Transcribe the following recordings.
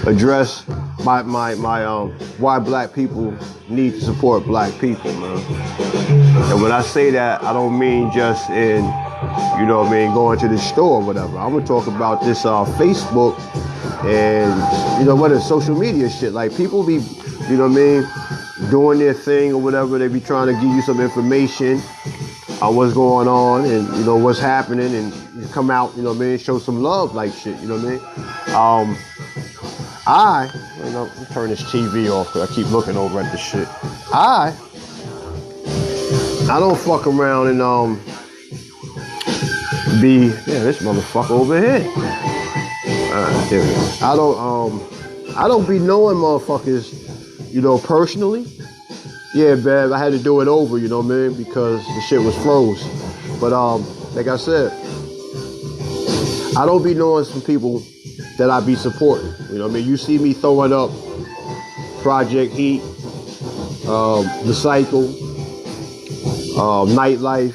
address my why black people need to support black people, man. And when I say that, I don't mean just in, you know what I mean, going to the store or whatever. I'm gonna talk about this Facebook and, you know, what is social media shit. Like, people be, you know what I mean, doing their thing or whatever. They be trying to give you some information on what's going on and, you know, what's happening, and you come out, you know what I mean, show some love like shit, you know what I mean? You know, let me turn this TV off because I keep looking over at the shit. I don't fuck around and be, yeah, this motherfucker over here. I don't be knowing motherfuckers, you know, personally. Yeah, man, I had to do it over, you know what I mean, because the shit was froze. But like I said, I don't be knowing some people that I be supporting. You know what I mean? You see me throwing up Project Heat, The Cycle, Nightlife.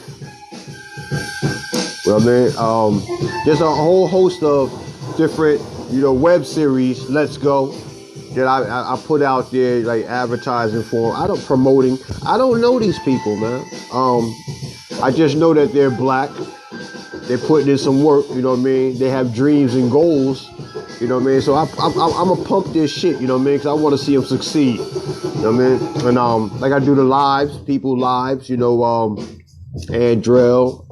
You know what I mean? There's a whole host of different, you know, web series, Let's Go, that I put out there, like, advertising for. I don't know these people, man. I just know that they're black. They're putting in some work, you know what I mean? They have dreams and goals, you know what I mean? So I'm gonna pump this shit, you know what I mean? Because I want to see them succeed, you know what I mean? And like I do the lives, people lives, you know, Andrell,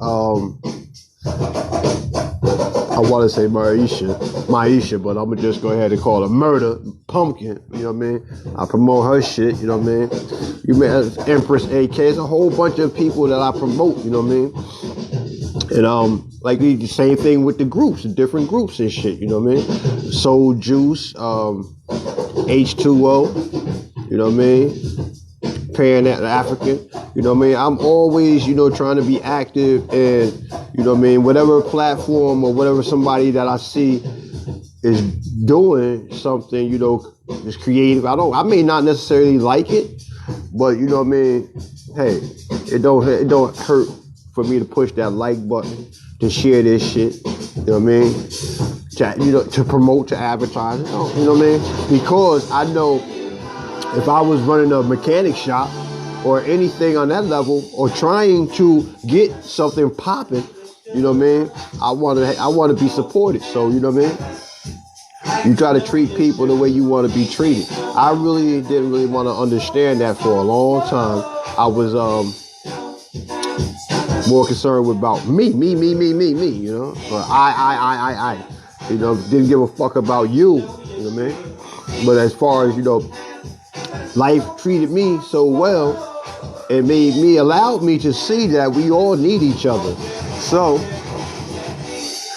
I want to say Maisha, but I'm gonna just go ahead and call her Murder Pumpkin. You know what I mean? I promote her shit. You know what I mean? You met Empress AK. There's a whole bunch of people that I promote. You know what I mean? And like the same thing with the groups, the different groups and shit. You know what I mean? Soul Juice, H2O. You know what I mean? Pan African. You know what I mean? I'm always, you know, trying to be active and, you know what I mean, whatever platform or whatever somebody that I see is doing something, you know, is creative. I may not necessarily like it, but you know what I mean? Hey, it don't hurt for me to push that like button, to share this shit, you know what I mean? To promote, to advertise, you know what I mean? Because I know if I was running a mechanic shop or anything on that level, or trying to get something popping, you know what I mean? I want to be supported. So, you know what I mean? You try to treat people the way you want to be treated. I really didn't really want to understand that for a long time. I was more concerned about me, you know? But I, you know, didn't give a fuck about you, you know what I mean? But as far as, you know, life treated me so well, it allowed me to see that we all need each other. So,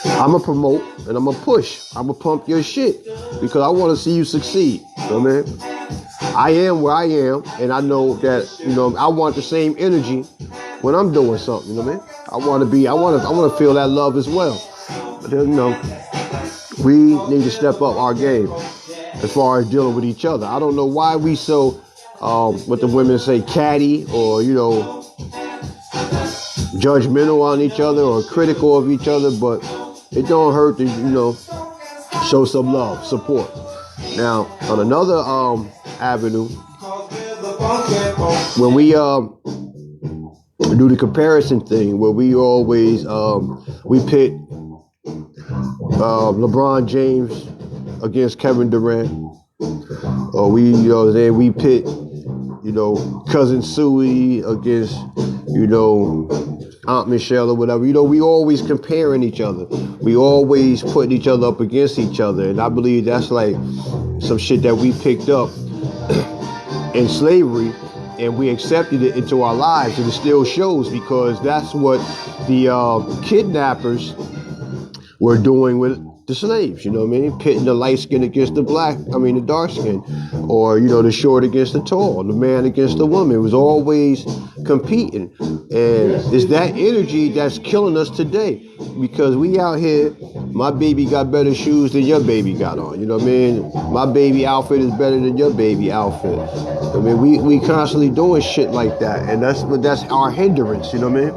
I'm going to promote and I'm going to push. I'm going to pump your shit because I want to see you succeed. You know what I mean? I am where I am, and I know that, you know, I want the same energy when I'm doing something, you know what I mean? I want to feel that love as well. But then, you know, we need to step up our game as far as dealing with each other. I don't know why we so, what the women say, catty, or, you know, judgmental on each other or critical of each other, but it don't hurt to, you know, show some love, support. Now, on another avenue, when we do the comparison thing, where we always we pit LeBron James against Kevin Durant, or we pit, you know, Cousin Suey against, you know, Aunt Michelle or whatever. You know, we always comparing each other. We always putting each other up against each other. And I believe that's like some shit that we picked up in slavery, and we accepted it into our lives, and it still shows, because that's what the kidnappers were doing with the slaves, you know what I mean? Pitting the light skin against the dark skin, or, you know, the short against the tall, the man against the woman. It was always competing. And it's that energy that's killing us today, because we out here, my baby got better shoes than your baby got on, you know what I mean? My baby outfit is better than your baby outfit. I mean, we constantly doing shit like that, and that's our hindrance, you know what I mean?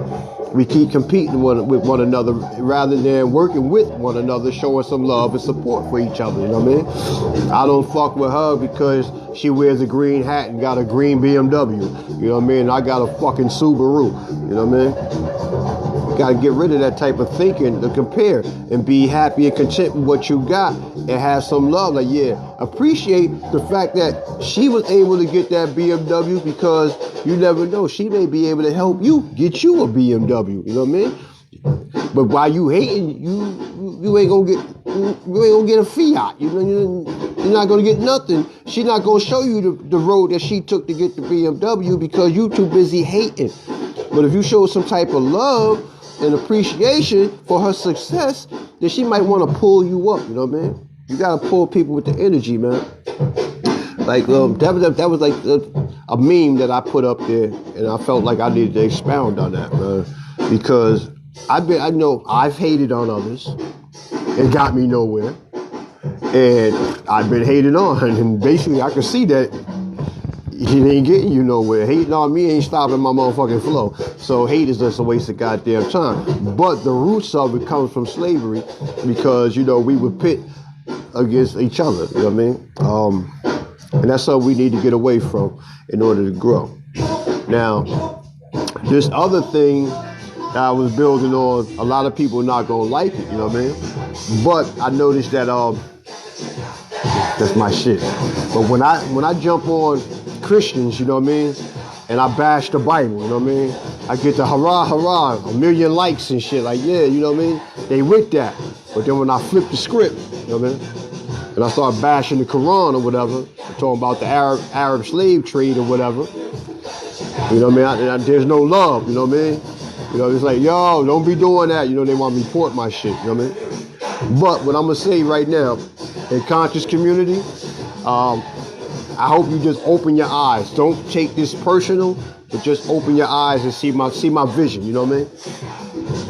We keep competing with one another rather than working with one another, showing some love and support for each other. You know what I mean? I don't fuck with her because she wears a green hat and got a green BMW. You know what I mean? I got a fucking Subaru. You know what I mean? Got to get rid of that type of thinking to compare and be happy and content with what you got and have some love. Like, yeah, appreciate the fact that she was able to get that BMW because you never know. She may be able to help you get you a BMW. You know what I mean? But while you hating, you ain't gonna get a Fiat. You're not gonna get nothing. She's not gonna show you the road that she took to get the BMW because you too busy hating. But if you show some type of love and appreciation for her success, then she might want to pull you up. You know what I mean? You gotta pull people with the energy, man. Like that was like a meme that I put up there, and I felt like I needed to expound on that, man, because I know I've hated on others. It got me nowhere, and I've been hated on, and basically I can see that it ain't getting you nowhere. Hating on me ain't stopping my motherfucking flow. So hate is just a waste of goddamn time. But the roots of it comes from slavery because, you know, we would pit against each other. You know what I mean? And that's something we need to get away from in order to grow. Now, this other thing that I was building on, a lot of people not gonna like it, you know what I mean? But I noticed that that's my shit. But when I jump on Christians, you know what I mean, and I bash the Bible, you know what I mean, I get the hurrah, hurrah, 1 million likes and shit, like, yeah, you know what I mean, they with that. But then when I flip the script, you know what I mean, and I start bashing the Quran or whatever, talking about the Arab slave trade or whatever, you know what I mean, there's no love, you know what I mean, you know, it's like, yo, don't be doing that, you know, they want to report my shit, you know what I mean. But what I'm gonna say right now, in conscious community, I hope you just open your eyes. Don't take this personal, but just open your eyes and see my vision. You know what I mean?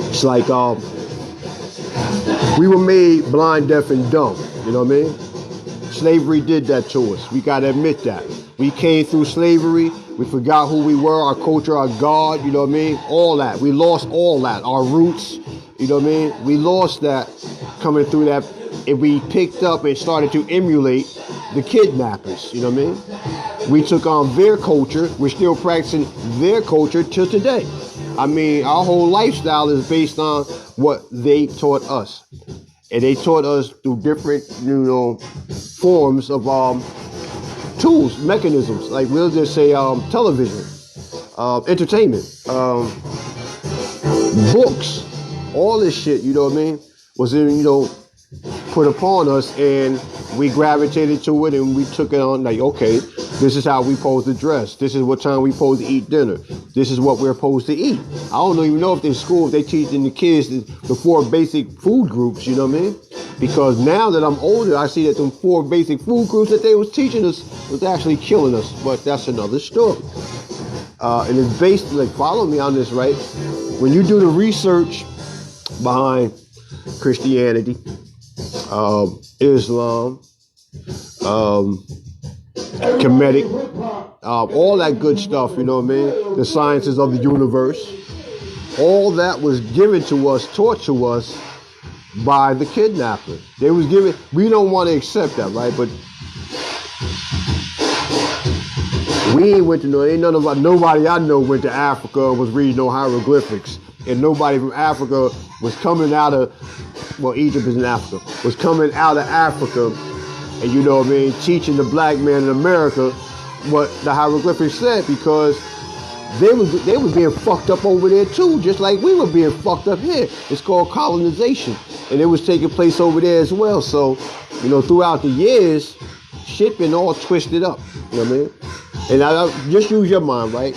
It's like we were made blind, deaf, and dumb. You know what I mean? Slavery did that to us. We gotta admit that. We came through slavery. We forgot who we were, our culture, our God. You know what I mean? All that. We lost all that. Our roots. You know what I mean? We lost that coming through that. And we picked up and started to emulate the kidnappers, you know what I mean? We took on their culture. We're still practicing their culture till today. I mean, our whole lifestyle is based on what they taught us. And they taught us through different, you know, forms of tools, mechanisms. Like we'll just say television, entertainment, books, all this shit, you know what I mean, was in, you know, put upon us, and we gravitated to it, and we took it on like, okay, this is how we supposed to dress. This is what time we supposed to eat dinner. This is what we're supposed to eat. I don't even know if in school, if they teaching the kids the 4 basic food groups, you know what I mean? Because now that I'm older, I see that them 4 basic food groups that they was teaching us was actually killing us, but that's another story. And it's based, like, follow me on this, right? When you do the research behind Christianity, Islam, Kemetic, all that good stuff, you know what I mean? The sciences of the universe, all that was given to us, taught to us by the kidnapper. They was given, we don't want to accept that, right? But we ain't went to nobody I know went to Africa and was reading no hieroglyphics. And nobody from Africa was coming out of, well, Egypt is in Africa, was coming out of Africa and, you know what I mean, teaching the black man in America what the hieroglyphics said, because they was being fucked up over there too, just like we were being fucked up here. It's called colonization, and it was taking place over there as well. So, you know, throughout the years, shit been all twisted up, you know what I mean? And I just use your mind, right?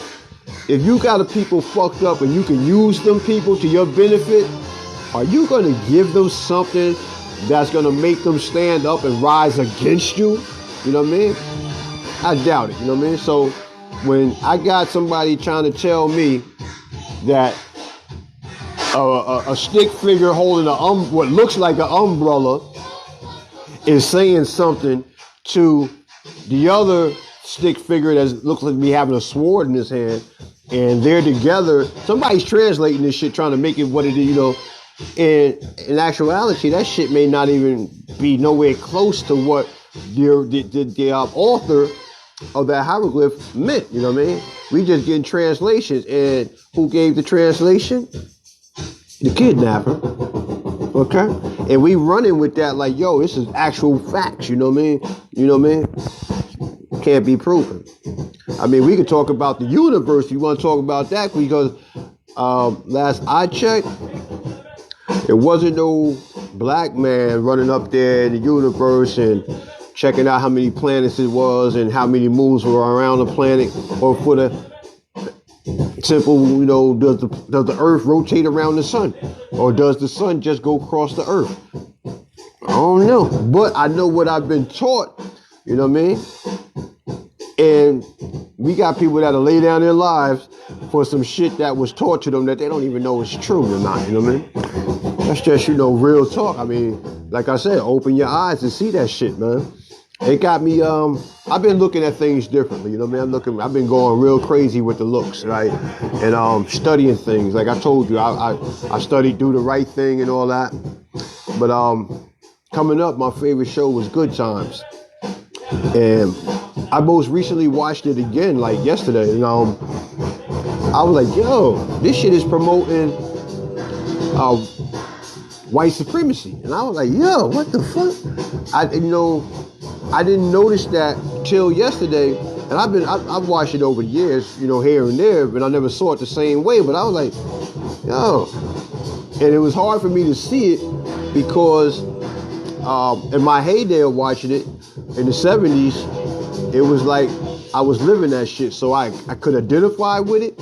If you got a people fucked up and you can use them people to your benefit, are you going to give them something that's going to make them stand up and rise against you? You know what I mean? I doubt it, you know what I mean? So when I got somebody trying to tell me that a stick figure holding what looks like an umbrella is saying something to the other stick figure that looks like me having a sword in his hand, and they're together. Somebody's translating this shit, trying to make it what it is, you know. And in actuality, that shit may not even be nowhere close to what the author of that hieroglyph meant. You know what I mean? We just getting translations, and who gave the translation? The kidnapper. Okay, and we running with that like, yo, this is actual facts. You know what I mean? You know what I mean? Can't be proven. I mean, we could talk about the universe if you want to talk about that, because last I checked, there wasn't no black man running up there in the universe and checking out how many planets it was and how many moons were around the planet, or for the simple, you know, does the Earth rotate around the sun, or does the sun just go across the Earth? I don't know, but I know what I've been taught. You know what I mean? And we got people that'll lay down their lives for some shit that was taught to them that they don't even know is true or not. You know what I mean? That's just, you know, real talk. I mean, like I said, open your eyes to see that shit, man. It got me, I've been looking at things differently, you know what I mean? I've been going real crazy with the looks, right? And studying things. Like I told you, I studied Do the Right Thing and all that. But coming up, my favorite show was Good Times. And I most recently watched it again, like yesterday. And I was like, yo, this shit is promoting white supremacy. And I was like, yo, what the fuck? I didn't notice that till yesterday, and I've watched it over the years, you know, here and there, but I never saw it the same way. But I was like, yo, and it was hard for me to see it because in my heyday of watching it in the 70s, it was like I was living that shit, so I could identify with it.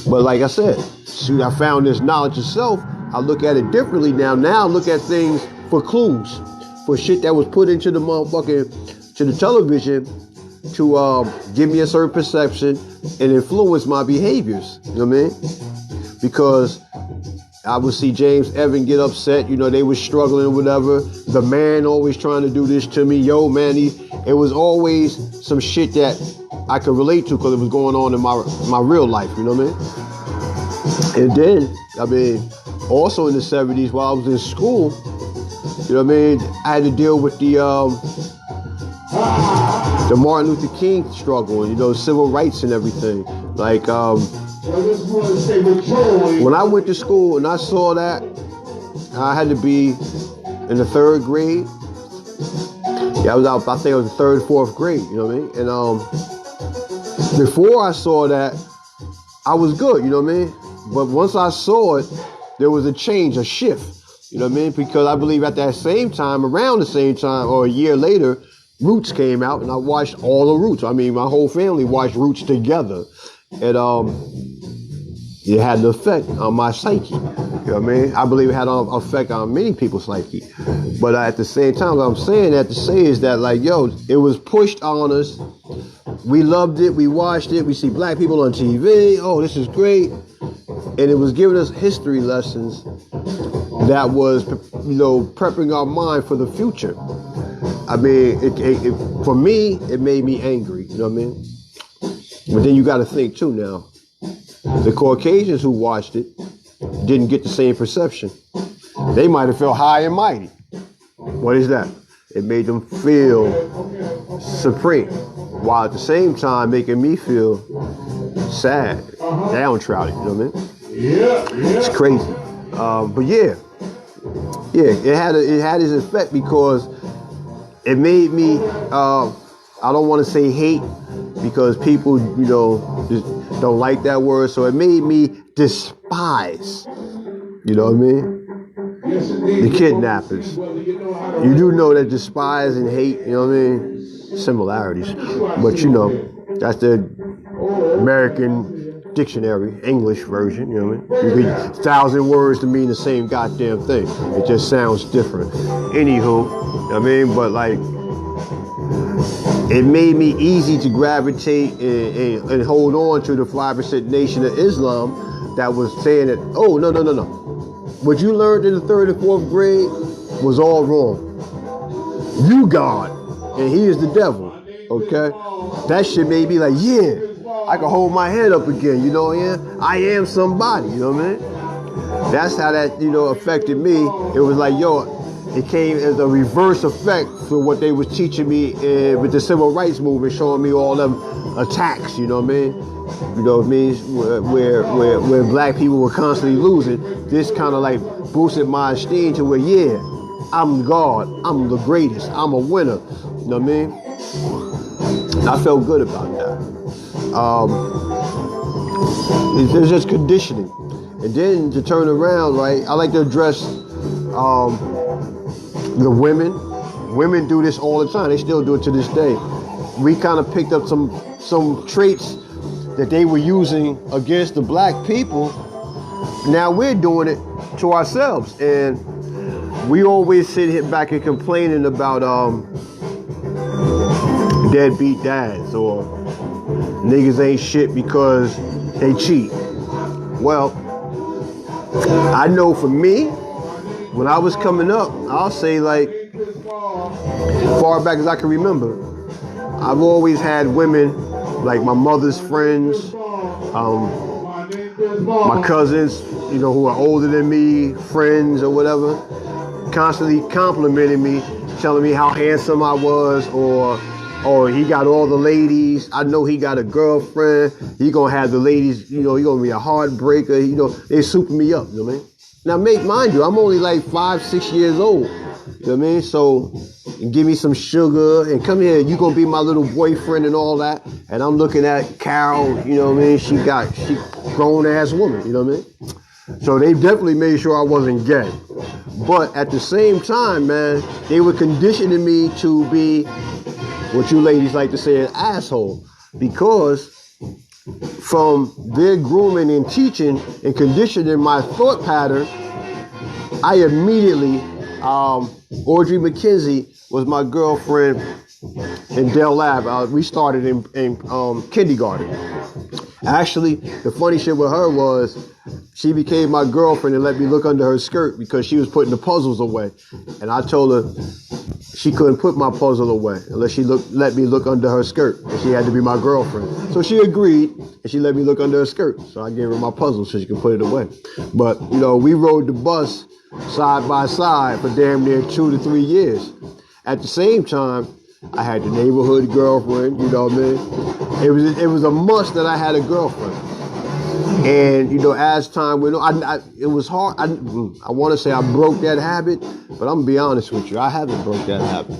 But like I said, shoot, I found this knowledge of self. I look at it differently now. Now I look at things for clues, for shit that was put into the motherfucking, to the television to give me a certain perception and influence my behaviors. You know what I mean? Because I would see James Evan get upset. You know, they was struggling or whatever. The man always trying to do this to me. Yo, man, it was always some shit that I could relate to because it was going on in my real life. You know what I mean? And then, I mean, also in the 70s while I was in school, you know what I mean, I had to deal with the Martin Luther King struggle and, you know, civil rights and everything. Like, when I went to school and I saw that, I had to be in the 3rd grade. Yeah, I think it was the 3rd, 4th grade, you know what I mean? And before I saw that, I was good, you know what I mean? But once I saw it, there was a change, a shift. You know what I mean? Because I believe at that same time, around the same time, or a year later, Roots came out, and I watched all the Roots. I mean, my whole family watched Roots together. And it had an effect on my psyche. You know what I mean? I believe it had an effect on many people's psyche. But at the same time, what I'm saying that to say is that, like, yo, it was pushed on us. We loved it. We watched it. We see black people on TV. Oh, this is great. And it was giving us history lessons that was, you know, prepping our mind for the future. I mean, for me, it made me angry. You know what I mean? But then you got to think too now. The Caucasians who watched it didn't get the same perception. They might have felt high and mighty. What is that? It made them feel supreme, while at the same time making me feel sad, downtrodden. You know what I mean? Yeah. It's crazy. But yeah, it had its effect because it made me. I don't want to say hate because people, you know, just don't like that word. So it made me despise. You know what I mean? The kidnappers. You do know that despise and hate, you know what I mean? Similarities. But you know, that's the American dictionary, English version, you know what I mean? You read 1,000 words to mean the same goddamn thing. It just sounds different. Anywho, you know what I mean? But like, it made me easy to gravitate and hold on to the 5% Nation of Islam that was saying that, oh, no. What you learned in the 3rd and 4th grade was all wrong. You God, and he is the devil, okay? That shit made me like, yeah, I can hold my head up again, you know, yeah? I am somebody, you know what I mean? That's how that, you know, affected me. It was like, yo, it came as a reverse effect for what they was teaching me with the civil rights movement, showing me all them attacks, you know what I mean? You know what I mean? Where black people were constantly losing. This kind of like boosted my esteem to where, yeah, I'm God, I'm the greatest, I'm a winner, you know what I mean? And I felt good about that. It's just conditioning. And then to turn around, right, I like to address the women. Women do this all the time. They still do it to this day. We kind of picked up some traits that they were using against the black people. Now we're doing it to ourselves. And we always sit here back and complaining about deadbeat dads or niggas ain't shit because they cheat. Well, I know for me, when I was coming up, I'll say like, far back as I can remember, I've always had women, like my mother's friends, my cousins, you know, who are older than me, friends or whatever, constantly complimenting me, telling me how handsome I was, or he got all the ladies. I know he got a girlfriend. He gonna have the ladies, you know, he gonna be a heartbreaker. You know, they super me up, you know what I mean? Now, mind you, I'm only like 5-6 years old. You know what I mean? So, give me some sugar and come here. You gonna be my little boyfriend and all that. And I'm looking at Carol, you know what I mean? She grown ass woman, you know what I mean? So they definitely made sure I wasn't gay. But at the same time, man, they were conditioning me to be what you ladies like to say, an asshole, because from their grooming and teaching and conditioning my thought pattern, I immediately, Audrey McKenzie was my girlfriend in Del Lab. We started in kindergarten. Actually, the funny shit with her was she became my girlfriend and let me look under her skirt because she was putting the puzzles away. And I told her she couldn't put my puzzle away unless she let me look under her skirt. And she had to be my girlfriend. So she agreed and she let me look under her skirt. So I gave her my puzzle so she could put it away. But, you know, we rode the bus side by side for damn near 2 to 3 years. At the same time, I had the neighborhood girlfriend, you know what I mean? It was a must that I had a girlfriend. And, you know, as time went on, it was hard. I want to say I broke that habit, but I'm going to be honest with you. I haven't broke that habit.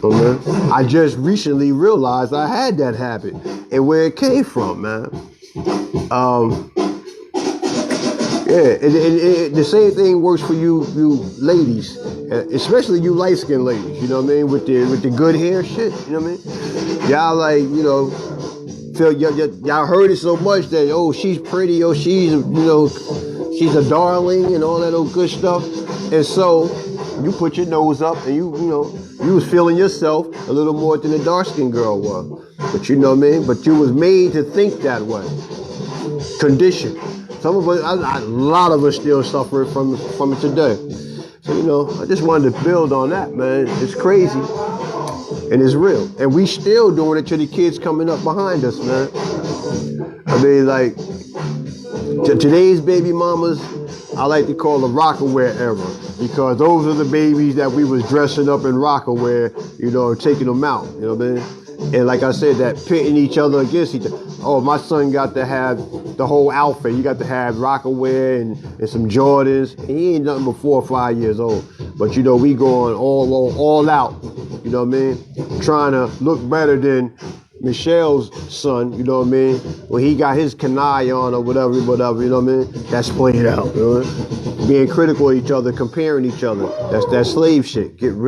Okay? I just recently realized I had that habit and where it came from, man. The same thing works for you ladies, especially you light-skinned ladies, you know what I mean, with the good hair shit, you know what I mean? Y'all like, you know, feel y'all heard it so much that, oh, she's pretty, oh, she's, you know, she's a darling and all that old good stuff. And so you put your nose up and you was feeling yourself a little more than the dark-skinned girl was. But you know what I mean? But you was made to think that way. Conditioned. Some of us, a lot of us still suffer from it today. So, you know, I just wanted to build on that, man. It's crazy. And it's real. And we still doing it to the kids coming up behind us, man. I mean, like, today's baby mamas, I like to call the Rockaware era. Because those are the babies that we was dressing up in Rockaware, you know, taking them out, you know what I mean? And like I said, that pitting each other against each other. Oh, my son got to have the whole outfit. He got to have Rockaware and some Jordans. And he ain't nothing but 4 or 5 years old. But, you know, we going all out, you know what I mean? Trying to look better than Michelle's son, you know what I mean? When he got his canai on or whatever, you know what I mean? That's played out, you know what I mean? Being critical of each other, comparing each other. That's that slave shit. Get rid